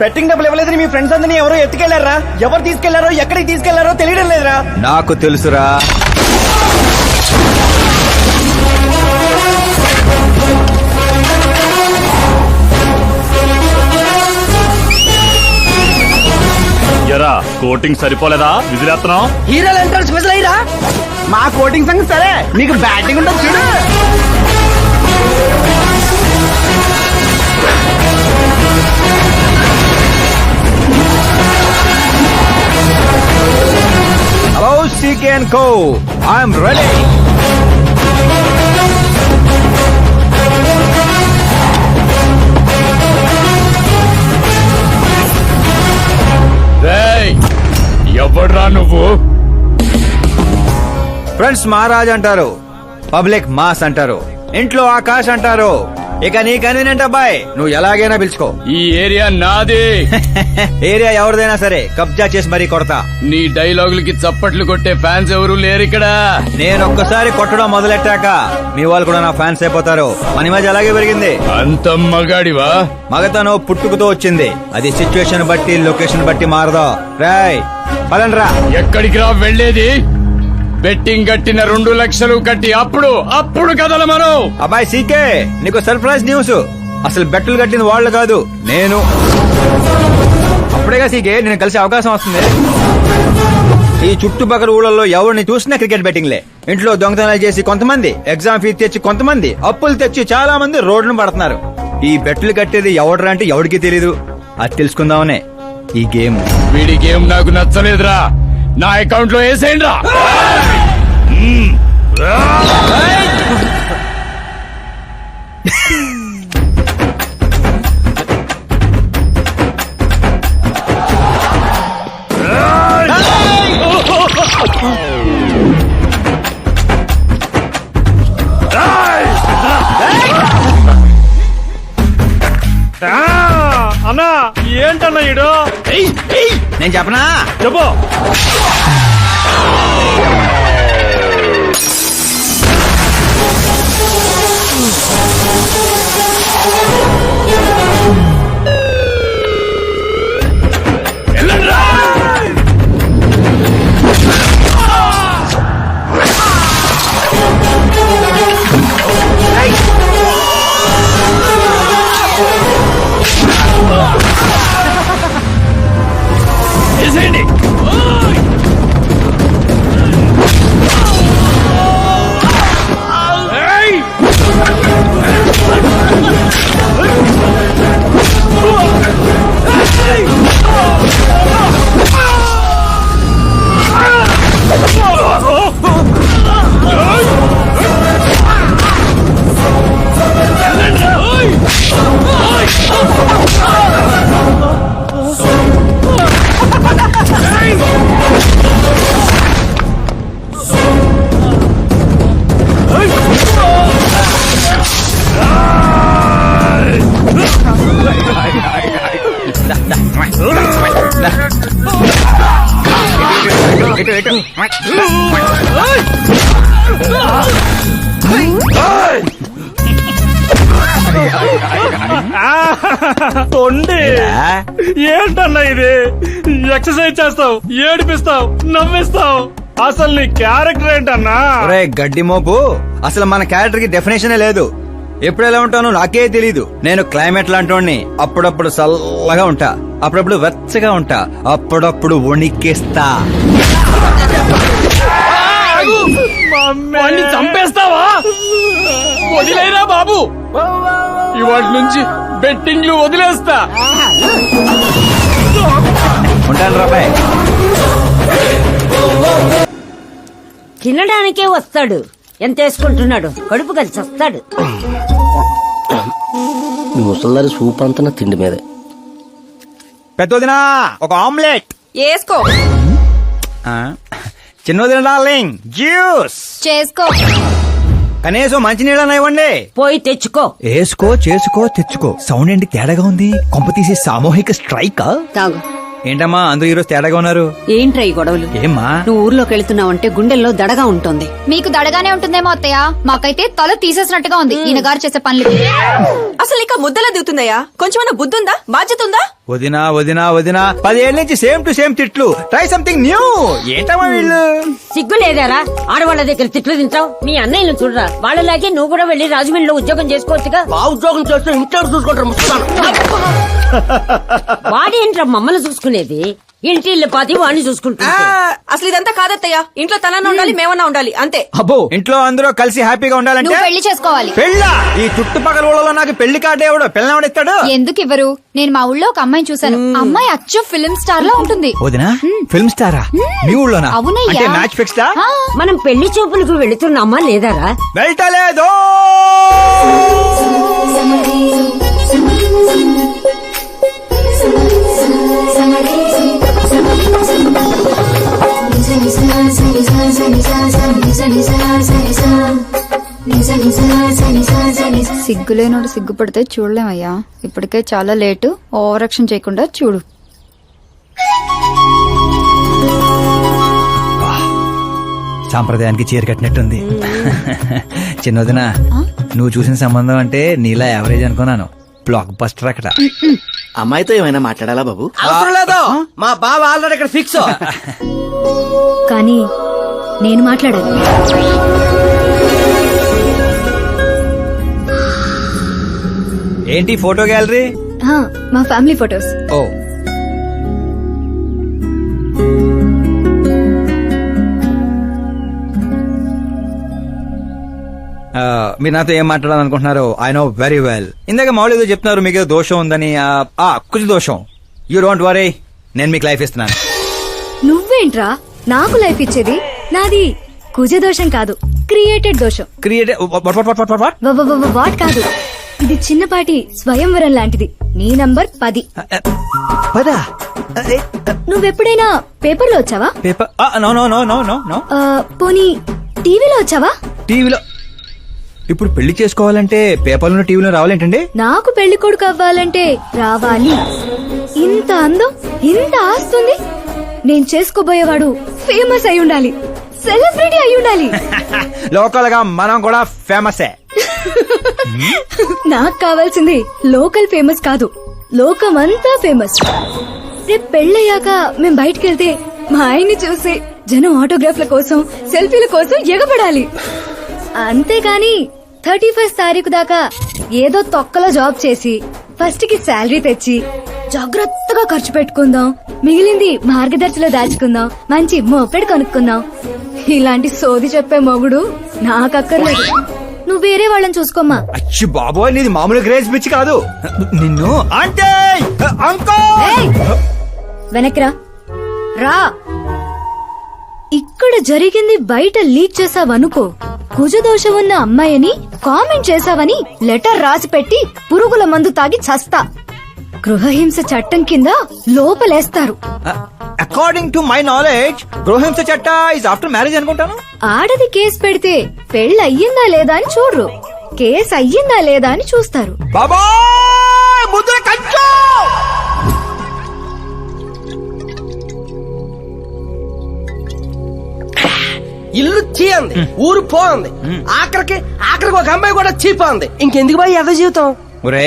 Betting డబ్బులు ఇవ్వలేదని మీ friends అందరినీ ఎవరో ఎత్తుకెళ్లారా? ఎవరు తీసుకెళ్లారో ఎక్కడికి తీసుకెళ్లారో తెలియడం లేదురా. నాకు తెలుసురా. ఎరా కోటింగ్ సరిపోలేదా? విజిలేస్తున్నాం. హీరోలు ఎంట్రన్స్ స్పెషల్ అయ్యరా? మా కోటింగ్ సంగతి సరే, మీకు బ్యాటింగ్ ఉంటుంది చూడు. Hello CK&Co, I'm ready. ఎవడ్రా నువ్వు? ఫ్రెండ్స్ మహారాజ్ అంటారు, పబ్లిక్ మాస్ అంటారు, ఇంట్లో ఆకాశ్ అంటారు. ఇక నీ కన్వీనియంట్ అబ్బాయి, నువ్వు ఎలాగైనా పిలుచుకో. ఈ ఏరియా నాది. ఏరియా ఎవరిదైనా సరే కబ్జా చేసి మరీ కొడతా. నీ డైలాగులకి చప్పట్లు కొట్టే ఫ్యాన్స్ ఎవరు లేరు ఇక్కడ. నేను ఒక్కసారి కొట్టడం మొదలెట్టాక మీ వాళ్ళు కూడా నా ఫ్యాన్స్ అయిపోతారు. మన మధ్య అలాగే పెరిగింది. అంత మగాడివా? మగతనం పుట్టుకుతో వచ్చింది, అది సిచ్యువేషన్ బట్టి లొకేషన్ బట్టి మారదా. రాయ్ పదండ్రా. ఎక్కడికి రా వెళ్ళేది? బెట్టింగ్ కట్టిన 2 లక్షలు కట్టి అప్పుడు కదలు మనం. అబ్బాయి సీకే, నీకు సర్ప్రైజ్ న్యూస్. అసలు బెట్టులు కట్టింది వాళ్ళు కాదు, నేను. అప్పుడేగా సీకే నేను కలిసే అవకాశం వస్తుంది. ఈ చుట్టుపక్కల ఊళ్ళల్లో ఎవరిని చూసినా క్రికెట్ బెట్టింగ్లే. ఇంట్లో దొంగతనాలు చేసి కొంతమంది, ఎగ్జామ్ ఫీజు తెచ్చి కొంతమంది, అప్పులు తెచ్చి చాలా మంది రోడ్డును పడుతున్నారు. ఈ బెట్టులు కట్టేది ఎవడరా అంటే ఎవడికి తెలీదు. అది తెలుసుకుందామనే ఈ గేమ్. వీడి గేమ్ నాకు నచ్చలేదురా. నా అకౌంట్ లో వేసేయండి రా. అన్నా ఏంటన్నా ఈడు? నేను చెప్పనా? చెప్పు. ఏంటన్నా ఇది? ఎక్సర్సైజ్ చేస్తావు, ఏడిపిస్తావు, నవ్విస్తావు. అసలు నీ క్యారెక్టర్ ఏంటన్నా? గడ్డి మోపు, అసలు మన క్యారెక్టర్ కి డెఫినేషన్ లేదు. ఎప్పుడు ఎలా ఉంటానో నాకే తెలీదు. నేను క్లైమేట్ లాంటి అప్పుడప్పుడు చల్లగా ఉంటా, అప్పుడప్పుడు వెచ్చగా ఉంటా, అప్పుడప్పుడు వణికేస్తా. చంపేస్తావా? వదిలేరా బాబు, ఇవాటి నుంచి బెట్టింగ్లు వదిలేస్తా. ఉంటాను రాబాయ్. తినడానికే వస్తాడు, ఎంత వేసుకుంటున్నాడు, కడుపు కలిసి వస్తాడు. ముసల్దారి సూప్ అంతా తిండి మీదే. పెద్దదినా ఒక ఆమ్లెట్ వేసుకో. చిన్నదిన డార్లింగ్ జ్యూస్ చేసుకో. కనీసం మంచినీళ్ళని ఇవ్వండి. పోయి తెచ్చుకో. వేసుకో, చేసుకో, తెచ్చుకో. సౌండ్ ఏంటి తేడాగా ఉంది? కొంప తీసి సామూహిక స్ట్రైక్. తాగు. ఏంటమ్మా అందరూ ఈరోజు తేడాగా ఉన్నారు? ఏంట్రా ఈ గొడవలు? ఏమ్మా నువ్వు ఊర్లోకి వెళ్తున్నావంటే గుండెల్లో దడగా ఉంటుంది. మీకు దడగానే ఉంటుందేమో అత్తయ్య, మాకైతే తల తీసేసినట్టుగా ఉంది ఈయన గారు చేసే పనులు. అసలు ఇంకా ముద్దలా దిగుతున్నాయా? కొంచెమన్నా బుద్ధి ఉందా? బాధ్యత ఉందా? వదినా వదినా వదినా 10 ఏళ్ళ నుంచి సేమ్ టు సేమ్ తిట్లు. Try something new. ఏంటమ్మా వీళ్ళు? సిగ్గు లేదారా ఆడవాళ్ళ దగ్గర తిట్లు తింటావు? మీ అన్నయ్యను చూడరా, వాళ్ళలాగే నువ్వు కూడా వెళ్లి రాజమండ్రిలో ఉద్యోగం చేసుకోవచ్చుగా. ఉద్యోగం చేస్తే ఇంట్లో చూసుకుంటారు వాడేంట్రా మమ్మల్ని చూసుకునేది? ఇంటి ఇల్లు పాతి వాడిని చూసుకుంటా. అసలు ఇదంతా కాదత్తయ్య. ఇంట్లో తనన్నా ఉండాలి, మేమన్నా ఉండాలి, అంతే. అబ్బో ఇంట్లో అందరూ కలిసి హ్యాపీగా ఉండాలంటే నువ్వు పెళ్లి చేసుకోవాలి. పెళ్ళా? ఈ చుట్టుపక్కల ఊళ్ళలో నాకు పెళ్లి కార్డు ఎవడు పిల్లవాడిస్తాడు? ఎందుకు ఇవ్వరు? నేను మా ఊళ్ళో ఒక అమ్మాయిని చూశాను. అమ్మాయి అచ్చు ఫిల్మ్ స్టార్ లా ఉంటుంది. వదినా ఫిల్మ్ స్టారా? మీ ఊళ్ళోనా? అవునయ్యా. అంటే మ్యాచ్ ఫిక్స్డా? ఆ, మనం పెళ్లి చూపులకు వెళుతున్నామా లేదారా? వెళ్ళలేదు. సిగ్గులేనోడు సిగ్గుపడితే చూడలేమయ్యా. ఇప్పటికే చాలా లేటు. ఓవరాక్షన్ చేయకుండా చూడు. సాంప్రదాయానికి చీర కట్టినట్టుంది. చిన్నదిన నువ్వు చూసిన సంబంధం అంటే నీలా యావరేజ్ అనుకున్నాను. బ్లాక్ బస్టర్ అక్కడ. అమ్మాయితో ఏమైనా మాట్లాడాలా బాబు? అవసరం లేదు, మా బావ ఆల్రెడీ ఇక్కడ ఫిక్స్. కానీ నేను మాట్లాడాలి. ఏంటి ఫోటో గ్యాలరీ? మా ఫ్యామిలీ ఫొటోస్. ఓ మీరు నాతో ఏం మాట్లాడాలనుకుంటున్నారు? I know very well. ఇందాక మామూలు ఏదో చెప్తున్నారు, మీకు ఏదో దోషం ఉందని. కుజ దోషం. యూ డోంట్ వరీ, నేను మీకు లైఫ్ ఇస్తున్నాను. నువ్వేంట్రా నాకు లైఫ్ ఇచ్చేది? నాది కుజ దోషం కాదు, క్రియేటెడ్ దోషం. క్రియేట్ వాట్ కాదు, ఇది చిన్నపాటి స్వయంవరం లాంటిది. నీ నంబర్ 10. పదా నువ్వెప్పుడైనా పేపర్లో వచ్చావా? Paper? No no no no no no. పోనీ టీవీలో వచ్చావా? టీవీలో? ఇప్పుడు పెళ్లి చేసుకోవాలంటే పేపర్లో టీవీలో రావాలేంటండి? నాకు పెళ్లి కొడుకు అవ్వాలంటే రావాలి. ఇంత అందం, ఇంత ఆస్తుంది. నేను చేసుకోబోయేవాడు ఫేమస్ అయి ఉండాలి, సెలబ్రిటీ అయి ఉండాలి. లోకల్ గా మనం కూడా ఫేమసే. నాకు కావాల్సింది లోకల్ ఫేమస్ కాదు, లోకమంతా ఫేమస్. రేపు పెళ్ళయ్యాక మేం బయటకెళ్తే మా ఆయన్ని చూసి జనం ఆటోగ్రాఫ్ల కోసం, సెల్ఫీల కోసం ఎగబడాలి. అంతేగాని 31st తారీఖు దాకా ఏదో తొక్కలో జాబ్ చేసి ఫస్ట్ కి శాలరీ తెచ్చి జాగ్రత్తగా ఖర్చు పెట్టుకుందాం, మిగిలింది మార్గదర్శిలో దాచుకుందాం, మంచి మోపెడు కొనుక్కుందాం. ఇలాంటి సోది చెప్పే మొగుడు నాకక్కర్లేదు. నువ్వు వేరే వాళ్ళని చూసుకోమ్మా. అచ్చి బాబోయ్, నీది మామూలు గ్రేజ్ పిచ్చి కాదు. నిన్ను అంటే వెనక్రా రా. ఇక్కడ జరిగింది బయట లీక్ చేసావనుకో, కుజదోషం ఉన్న అమ్మాయిని కామెంట్ చేసావని లెటర్ రాసి పెట్టి పురుగుల మందు తాగి చస్తా. గృహహింస చట్టం కింద లోపలేస్తారు. అకార్డింగ్ టు మై నాలెడ్జ్ గృహహింస చట్ట ఇస్ ఆఫ్టర్ మ్యారేజ్ అనుకుంటాను. ఆడది కేసు పెడితే పెళ్ళి అయ్యిందా లేదా అని చూడరు, కేసు అయ్యిందా లేదా అని చూస్తారు. బాబోయ్ ముద్ర కంచు. ఇల్లు చీ అంది, ఊరు పో అంది, ఆఖరికి ఒక అమ్మాయి కూడా చీపా అంది. ఇంకెందుకు బాయ్ ఎద జీవితం? ఒరే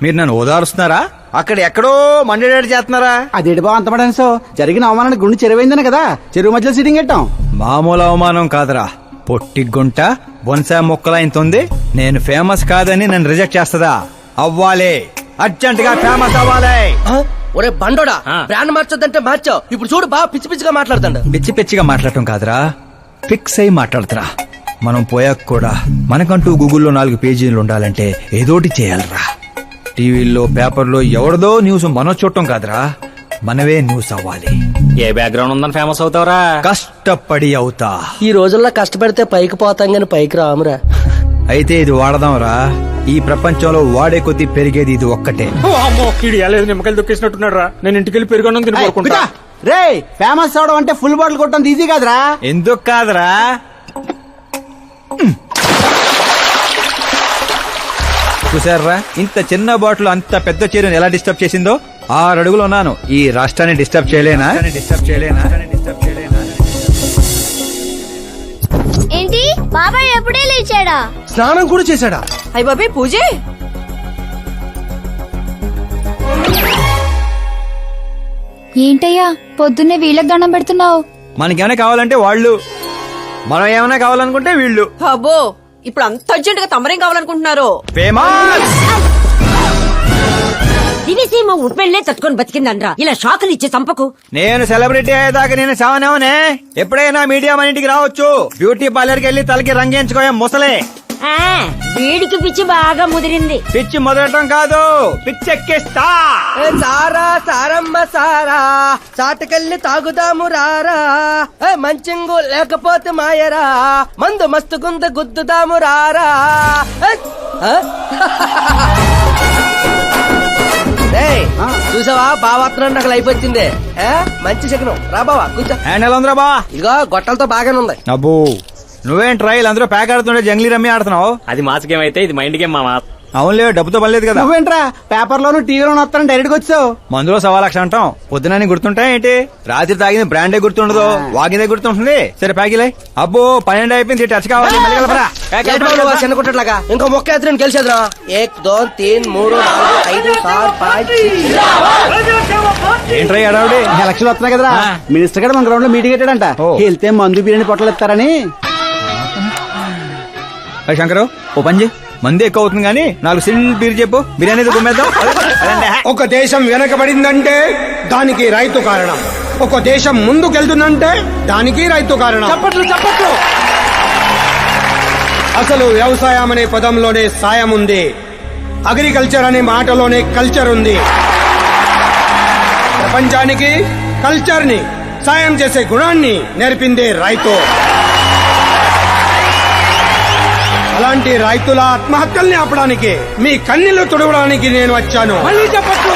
మీరు నన్ను ఓదారుస్తున్నారా? అక్కడ ఎక్కడో మండేడాడు చేస్తున్నారా? అదేటి బావ అంత పడాను. జరిగిన అవమానానికి గుండె చెరువైందనే కదా చెరువు మధ్యలో సిట్టింగ్ పెట్టాం. మామూలు అవమానం కాదురా, పొట్టి గుంట బొన్సా మొక్కలైంతుంది. నేను ఫేమస్ కాదని నన్ను రిజెక్ట్ చేస్తదా? అవ్వాలి, అర్జెంట్ గా ఫేమస్ అవ్వాలి. ఒరే బండోడా, బ్రాండ్ మార్చొద్దంటే మార్చావు. ఇప్పుడు చూడు బాగా పిచ్చి పిచ్చిగా మాట్లాడుతాడు. పిచ్చి పిచ్చిగా మాట్లాడటం కాదురా, ఫిక్స్ అయి మాట్లాడుతురా. మనం పోయాక కూడా మనకంటూ గూగుల్లో 4 పేజీలు ఉండాలంటే ఏదోటి చేయాలరా. టీవీల్లో పేపర్లో ఎవరిదో న్యూస్ మనం చూడటం కాదురా, మనవే న్యూస్ అవ్వాలి. ఏ బ్యాక్గ్రౌండ్ ఉందని ఫేమస్ అవుతావరా? కష్టపడి అవుతా. ఈ రోజుల్లో కష్టపడితే పైకి పోతాం గాని పైకి రామురా. అయితే ఇది వాడదాంరా. ఈ ప్రపంచంలో వాడే కొద్దీ పెరిగేది ఇది ఒక్కటే. నిమ్మకాయలు దొక్కేసినట్టున్నాడు రా. నేను ఇంటికి వెళ్ళి పెరుగొన్నం తిని కోరుకుంటా. రే ఫేమస్ అవడం అంటే ఫుల్ బాటిల్ కొట్టడం ఈజీ కాదురా. ఎందుకు కాదురా? చూసారా ఇంత చిన్న బాటిల్ అంత పెద్ద చీరను ఎలా డిస్టర్బ్ చేసిందో? 6 అడుగులు ఉన్నాను. ఈ రాష్ట్రాన్ని డిస్టర్బ్ చేయలేనా? ఏంటి బాబాయ్ ఎప్పుడే లేచాడా? స్నానం కూడా చేశాడా? అయ్య బాబే పూజే. ఏంటయ్యా పొద్దున్నే వీళ్ళకి దండం పెడుతున్నావు? మనకేమైనా కావాలంటే వాళ్ళు, మనం ఏమైనా కావాలనుకుంటే వీళ్ళు. అబ్బో ఇప్పుడు అంత అర్జెంట్ గా తమరేం కావాలనుకుంటున్నారు? ఫేమస్. దివిసీమ ఉప్పెళ్లే తట్టుకొని బతికిందనరా, ఇలా షాకులు ఇచ్చే చంపకు. నేను సెలబ్రిటీ అయ్యేదాకా నేను సావనేవనే. ఎప్పుడైనా మీడియా మన ఇంటికి రావచ్చు. బ్యూటీ పార్లర్ కి వెళ్ళి తలకి రంగేయించుకోయా ముసలే. ఆ, వీడికి పిచ్చి బాగా ముదిరింది. పిచ్చి మొదలటం కాదు, పిచ్చెక్కిస్తా. ఏ సారా సారమ్మ సారా, చాటకెళ్ళి తాగుదాము రారా. ఏ మంచింగు లేకపోతే మాయరా, మందు మస్తు గుంద గుద్దుదాము రారా. ఏ, ఆ? ఏయ్, చూసావా బావాత్రం నాకు లైఫ్ వచ్చింది. ఏ, మంచి శకనం. రా బావా కూర్చో. హ్యాండ్ ఎలా ఉందిరా బా? ఇదిగో గొట్టలతో బాగానే ఉంది. అబ్బో నువ్వేం ట్రైల్ అందరూ ప్యాక్ ఆడుతుండే జంగ్లీ రమ్మి ఆడుతున్నావు. అది మాస్ గేమ్ అయితే ఇది మైండ్ గేమ్ మామ. అవునులే, డబ్బుతో పనిలేదు కదా. నువ్వేంట్రా పేపర్ లోను టీవీలోను వస్తాను డైరెక్ట్ గా వచ్చావు. మందులో 1,00,000 అంటాం. పొద్దునని గుర్తుంటాయి ఏంటి? రాత్రి తాగింది బ్రాండే గుర్తుండదు, వాగిందే గుర్తుంటుంది. సరే ప్యాకిలే. అబ్బో 12 అయిపోయింది, టచ్ కావాలి. మళ్ళీ కలపరా. ఏంటి బాబు నువ్వు చిన్న కుట్టట్లాగా? ఇంకో మొక్క ఎత్తున నేను గెలిచేద్రా. 1 2 3 4 5 6 5 ఏంట్రై అడావిడి? ఎలక్షన్ వస్తున్నాయి కదరా, మినిస్టర్ గారు మన గ్రౌండ్ లో మీటింగ్ పెట్టాడంట. ఓ. వెళ్తే మందు బిర్యానీ పొట్టలు ఇస్తారని. శంకరు ఓ పంజి, మంది ఎక్కువ అవుతుంది కానీ 4 సిల్ బీర్ చెప్పు, బిర్యానీ గుమ్మేద్దాం. ఒక దేశం వెనకబడిందంటే దానికి రైతు కారణం. ఒక దేశం ముందుకెళ్తుందంటే దానికి రైతు కారణం. చప్పట్లు. అసలు వ్యవసాయం అనే పదంలోనే సాయం ఉంది. అగ్రికల్చర్ అనే మాటలోనే కల్చర్ ఉంది. ప్రపంచానికి కల్చర్ ని, సాయం చేసే గుణాన్ని నేర్పిందే రైతు. అలాంటి రైతుల ఆత్మహత్యల్ని ఆపడానికి, మీ కన్నీళ్లు తుడవడానికి నేను వచ్చాను. మళ్ళీ చెప్పట్లు.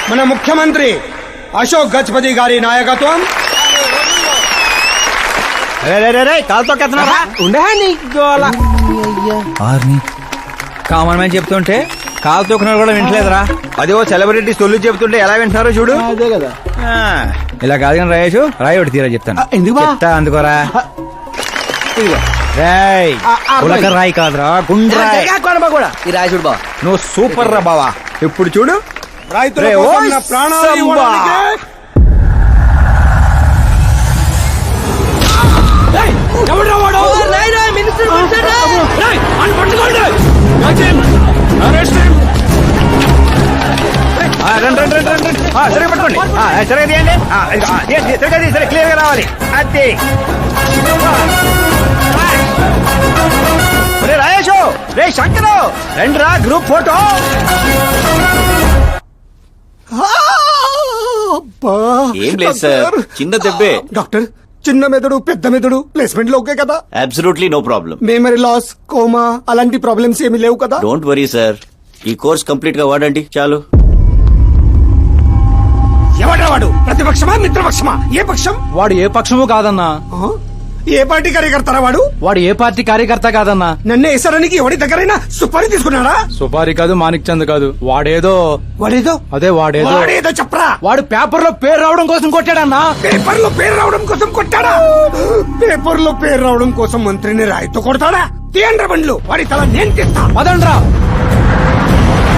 మన ముఖ్యమంత్రి అశోక్ గజపతి గారి నాయకత్వం. కాలుతో కెత్తనారా? కామన్ మ్యాన్ చెప్తుంటే కాలు తొక్కున్నారు కూడా వింటలేదురా. అదే సెలబ్రిటీ సొల్లు చెప్తుంటే ఎలా వింటున్నారో చూడు. అదే కదా. ఆ, ఇలా కాదు కానీ రాయేషు, రాయి ఒకటి తీరా చెప్తాను. ఎందుకు బా? చెప్తా అందుకోరా. రాయ్ ఉలక రాయి కాదురా, గుండ్రాయ్. కూడా ఈ రాజుడు బావ నువ్వు సూపర్ రా బావా. ఇప్పుడు చూడు, రైతుల రే, కోసం ఓయ్ నా ప్రాణాలు సంబా. ఇవ్వడానికే ఆ, రండి. ఆ, సరిగ్గా పట్టుకోండి. ఆ, సరిగ్గా తీయండి. ఆ, ఇదిగో, ఆ, తీయండి, సరిగ్గా తీ, సరే క్లియర్ గా రావాలి. అది రే రాయేషు, రే శంకరు, రండి రా గ్రూప్ ఫోటో. ఏం లేదు సార్, చిన్న దెబ్బే. డాక్టర్, చిన్న మెదడు పెద్ద మెదడు ప్లేస్మెంట్ లో ఓకే కదా? Absolutely no problem. Memory loss, coma అలాంటి ప్రాబ్లమ్స్ ఏమీ లేవు కదా? డోంట్ వరీ సార్, ఈ కోర్స్ కంప్లీట్ గా వాడండి చాలు. ఎవడ్రా వాడు? ప్రతిపక్షమా మిత్రపక్షమా? ఏ పక్షం? వాడు ఏ పక్షము కాదన్నా. ఆ? ఏ పార్టీ కార్యకర్తారా వాడు? వాడు ఏ పార్టీ కార్యకర్త కాదన్నా. నన్ను వేసడానికి ఎవడి దగ్గరైనా సుపారీ తీసుకున్నాడా? సుపారి కాదు, మాణిక్ చంద్ కాదు. వాడేదో వాడేదో వాడేదో చెప్పరా. వాడు పేపర్ లో పేరు రావడం కోసం కొట్టాడన్నా. పేపర్ లో పేరు రావడం కోసం కొట్టాడా? పేపర్ లో పేరు రావడం కోసం మంత్రిని రాయితో కొడతాడా? తీయండ్ర బండ్లు, వాడి తల నేను తీస్తా. పదండ్రా.